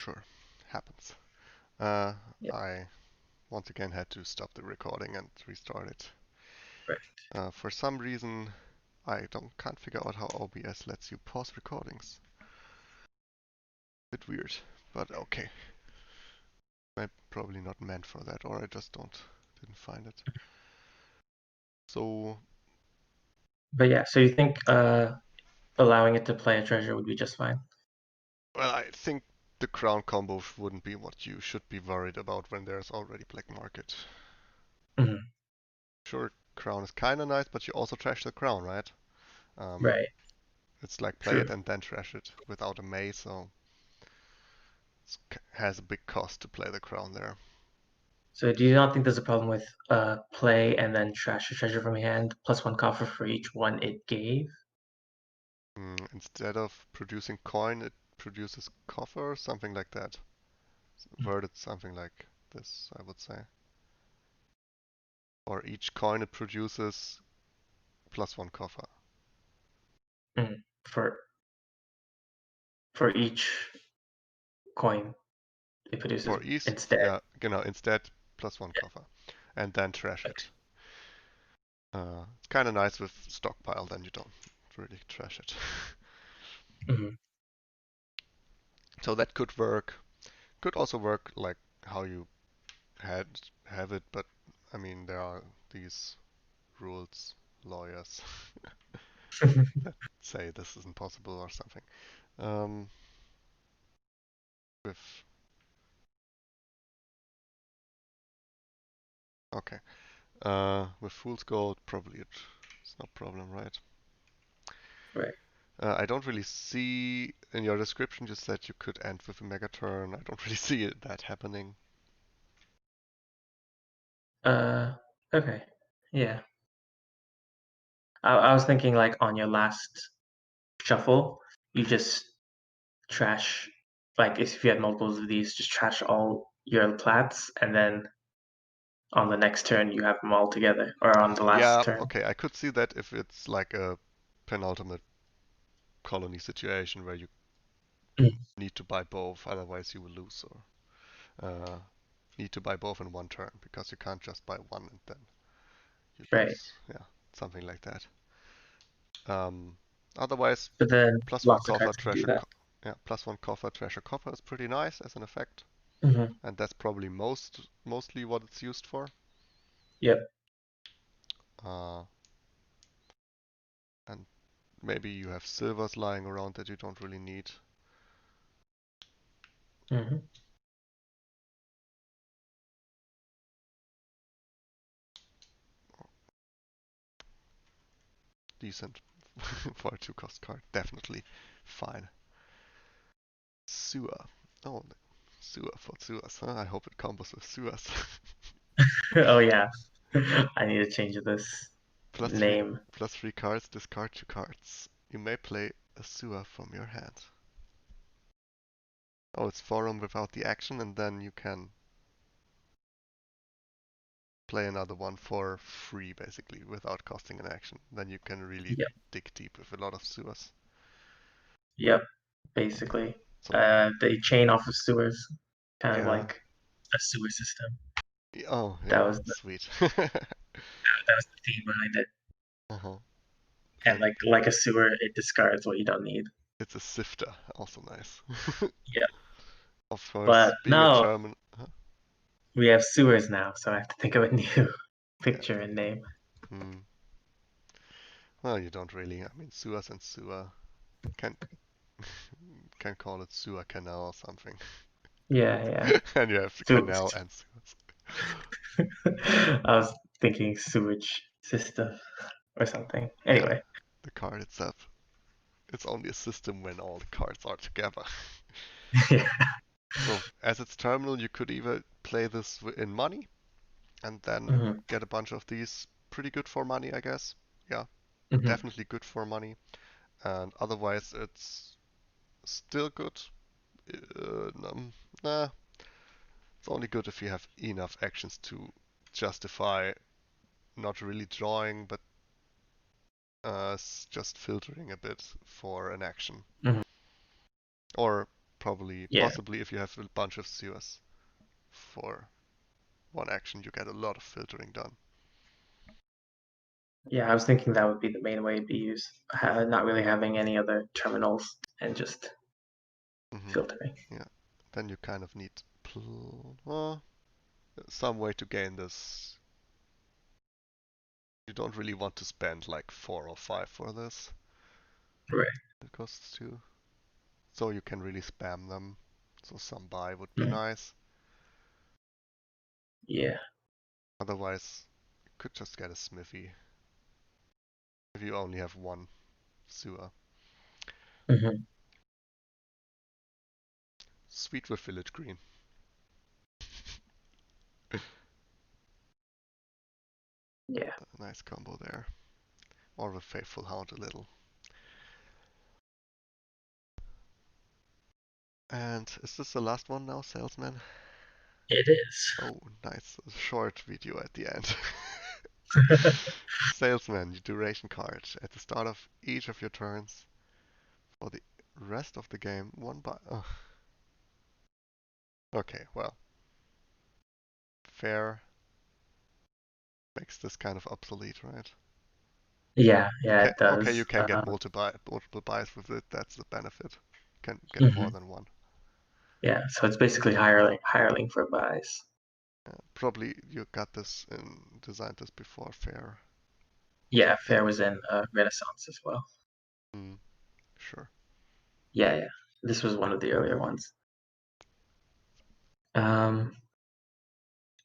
Sure, happens. Uh, Yep. I once again had to stop the recording and restart it. Right. For some reason, I can't figure out how OBS lets you pause recordings. Bit weird, but okay. Probably not meant for that, or I just didn't find it. So, But yeah, so you think allowing it to play a treasure would be just fine? well, I think the crown combo wouldn't be what you should be worried about when there's already black market. Hmm. Sure, crown is kinda nice, but you also trash the crown, right? Um, Right. it's like play it True. and then trash it without a maze, so it has a big cost to play the crown there. So do you not think there's a problem with play and then trash a treasure from your hand plus one coffer for each one it gave? Instead of producing coin, it produces coffer, something like that. Worded something like this, I would say. Or each coin it produces plus one coffer. Mm. For each coin it produces For each, instead. yeah, instead plus one coffer. And then trash it. It's kind of nice with stockpile, then you don't really trash it. Hmm. So that could work. Could also work like how you had have it, but I mean there are these rules, lawyers that say this isn't possible or something. Um, with okay, with fool's gold probably it's no problem, right? Right. I don't really see in your description you said you could end with a mega turn. I don't really see that happening. Uh, okay. Yeah. I was thinking like on your last shuffle, you just trash, like if you had multiples of these, just trash all your plats, and then on the next turn you have them all together, or on the last Yeah, turn. okay, I could see that if it's like a penultimate colony situation where you Mm. need to buy both, otherwise you will lose, or need to buy both in one turn because you can't just buy one and then you Right. lose. Yeah, something like that. Um, otherwise, But then plus one lots of coffer cards can do treasure. that. Yeah, plus one coffer treasure coffer is pretty nice as an effect, Hmm. and that's probably mostly what it's used for. Yep. Uh, and maybe you have silvers lying around that you don't really need. Hmm. Decent for a 2-cost card, definitely fine. Sewer. Oh, sewer for sewers. Huh? I hope it combos with sewers. Oh yeah. I need to change this plus three, name. plus three cards. Discard 2 cards. You may play a sewer from your hand. Oh, it's forum without the action, and then you can play another one for free, basically, without costing an action. Then you can really Yep. dig deep with a lot of sewers. Yep. Basically, So, they chain off of sewers, kind of yeah. like a sewer system. Oh, That yeah, was sweet. that was the theme behind it. Uh-huh. And And like a sewer, it discards what you don't need. it's a sifter, also nice. Yeah. Of course, But being a no, terminal. Huh? we have sewers now, so I have to think of a new Yeah. picture and name. Hmm. Well, you don't really. I mean, sewers and sewer can can call it sewer canal or something. Yeah, yeah. And you have Sewer. canal and sewers. I was thinking sewage system or something. Yeah, Anyway. the card itself. It's only a system when all the cards are together. Yeah. So, as its terminal, you could either play this in money and then Hmm. get a bunch of these. Pretty good for money, I guess. Yeah, Hmm. definitely good for money. And otherwise, it's still good. Nah, it's only good if you have enough actions to justify not really drawing, but just filtering a bit for an action. Hmm. Or Probably, Yeah. possibly if you have a bunch of sewers for one action, you get a lot of filtering done. Yeah, I was thinking that would be the main way it'd be used. Not really having any other terminals and just Hmm. filtering. Yeah. Then you kind of need well, some way to gain this. You don't really want to spend like 4 or 5 for this. Right. It costs 2. So you can really spam them. So some buy would be Mm. nice. Yeah. Otherwise, you could just get a smithy if you only have one sewer. Hmm. Sweet with village green. Yeah. A nice combo there. Or with faithful hound a little. And is this the last one now, salesman? It is. Oh, nice. A short video at the end. Salesman, your duration card. At the start of each of your turns, for the rest of the game, one by. Oh. Okay, well, fair makes this kind of obsolete, right? Yeah, yeah, Okay, it okay, you does. can get multiple buys with it. That's the benefit. You can get more Mhm. than one. Yeah, so it's basically hireling for buys. Probably you got this and designed this before fair. Yeah, Fair was in Renaissance as well. Hmm, sure. Yeah, yeah. This was one of the earlier ones. Um,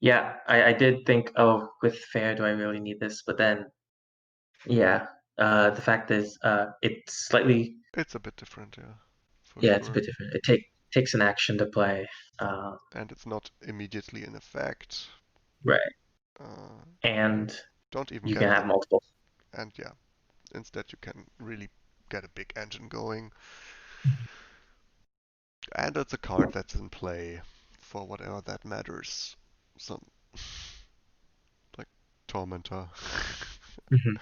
yeah, I did think, oh, with Fair, do I really need this? But then, yeah, the fact is, it's slightly, It's a bit different, yeah, for yeah, it's a sure. bit different. It takes an action to play. Uh, And it's not immediately in effect. right, Uh, and don't even you get can the have multiple. and yeah, instead you can really get a big engine going. And it's a card that's in play for whatever that matters. Some like Tormentor. Mhm.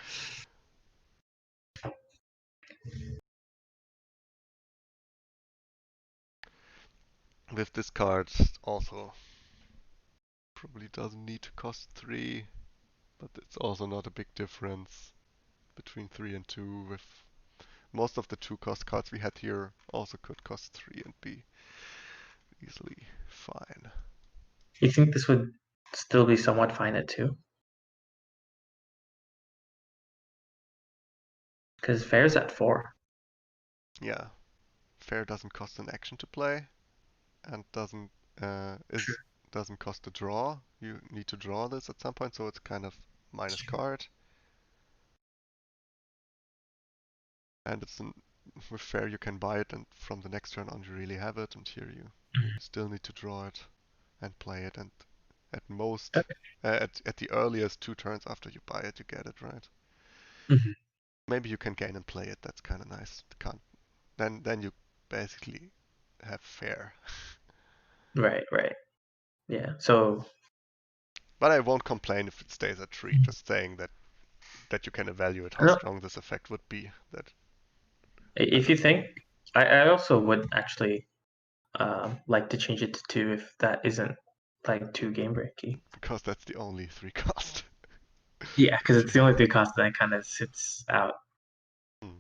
With this card also probably doesn't need to cost 3, but it's also not a big difference between 3 and 2 with most of the 2 cost cards we had here also could cost 3 and be easily fine. You think this would still be somewhat fine at 2? Because Fair's at 4. Yeah, fair doesn't cost an action to play and True. doesn't cost a draw. You need to draw this at some point, so it's kind of minus card. And with fair you can buy it, and from the next turn on you really have it. And here you still need to draw it and play it. And at most, Okay. at the earliest 2 turns after you buy it, you get it right. Mhm. Maybe you can gain and play it. That's kind of nice. Can't, then you basically have fair. Right, right. Yeah. So But I won't complain if it stays at 3. Just saying that you can evaluate how no, strong this effect would be. That kind if you of think, I also would actually like to change it to 2 if that isn't like too game breaky. because that's the only 3 cost. Yeah, because If you it's the have only 3 cost that kind of sits out. hmm.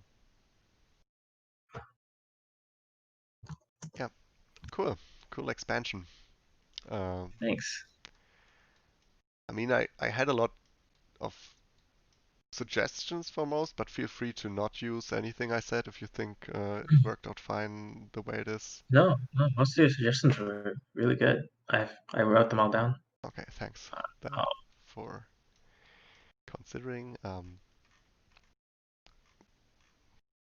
Yeah, cool expansion. Um, Thanks. I mean, I had a lot of suggestions for most, but feel free to not use anything I said if you think it worked out fine the way it is. No, no, most of your suggestions were really good. I wrote them all down. Okay, thanks then Oh, for considering.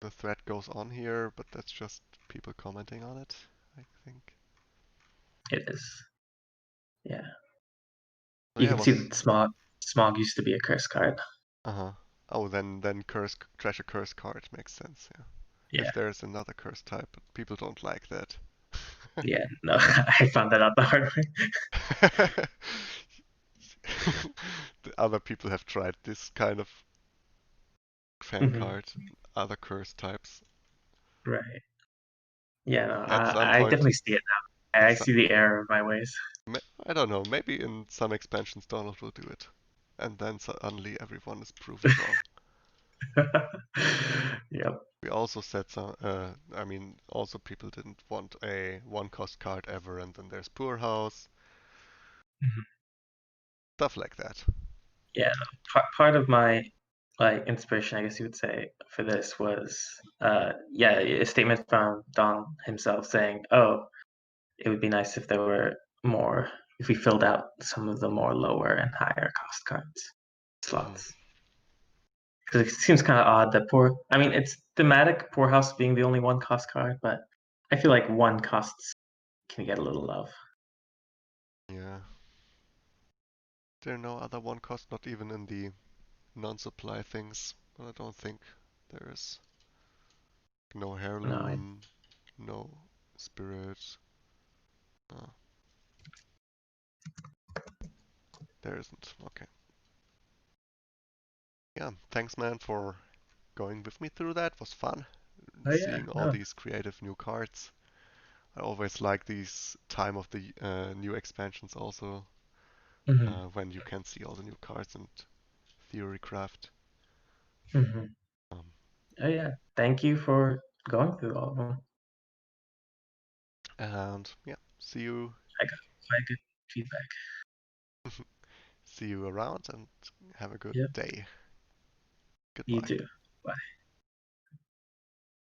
The thread goes on here, but that's just people commenting on it, I think. it is. Yeah. So You yeah, it can see was that Smog used to be a curse card. uh-huh. Oh, then trash a curse card makes sense, yeah. Yeah. If there's another curse type, but people don't like that. Yeah. No, I found that out the hard way. The other people have tried this kind of fan Hmm. card, other curse types. Right. Yeah, no, At some I point, definitely see it now. at I some, see the error of my ways. I don't know, maybe in some expansions Donald will do it, and then suddenly everyone is proven wrong. Yep. We also said some, I mean, also people didn't want a one cost card ever, and then there's Poor House, Mhm. stuff like that. Yeah, no. Part of my like inspiration, I guess you would say, for this was yeah, a statement from Don himself saying, "Oh, it would be nice if there were more, if we filled out some of the more lower and higher cost cards Hmm. slots." Because it seems kind of odd that I mean, it's thematic, Poor House being the only one cost card, but I feel like one costs can get a little love. Yeah. There are no other one cost, not even in the non-supply things, but I don't think there is. No No, heirloom, no spirit. Uh, there isn't. Okay. Yeah, thanks man for going with me through that. It was fun oh yeah, seeing all no. these creative new cards. I always like these time of the new expansions also, Hmm. when you can see all the new cards and theory craft. Hmm. Um, Oh yeah, thank you for going through all of them. and yeah, I got quite good feedback. see you around and have a good Yep, day. you Goodbye. too. Bye.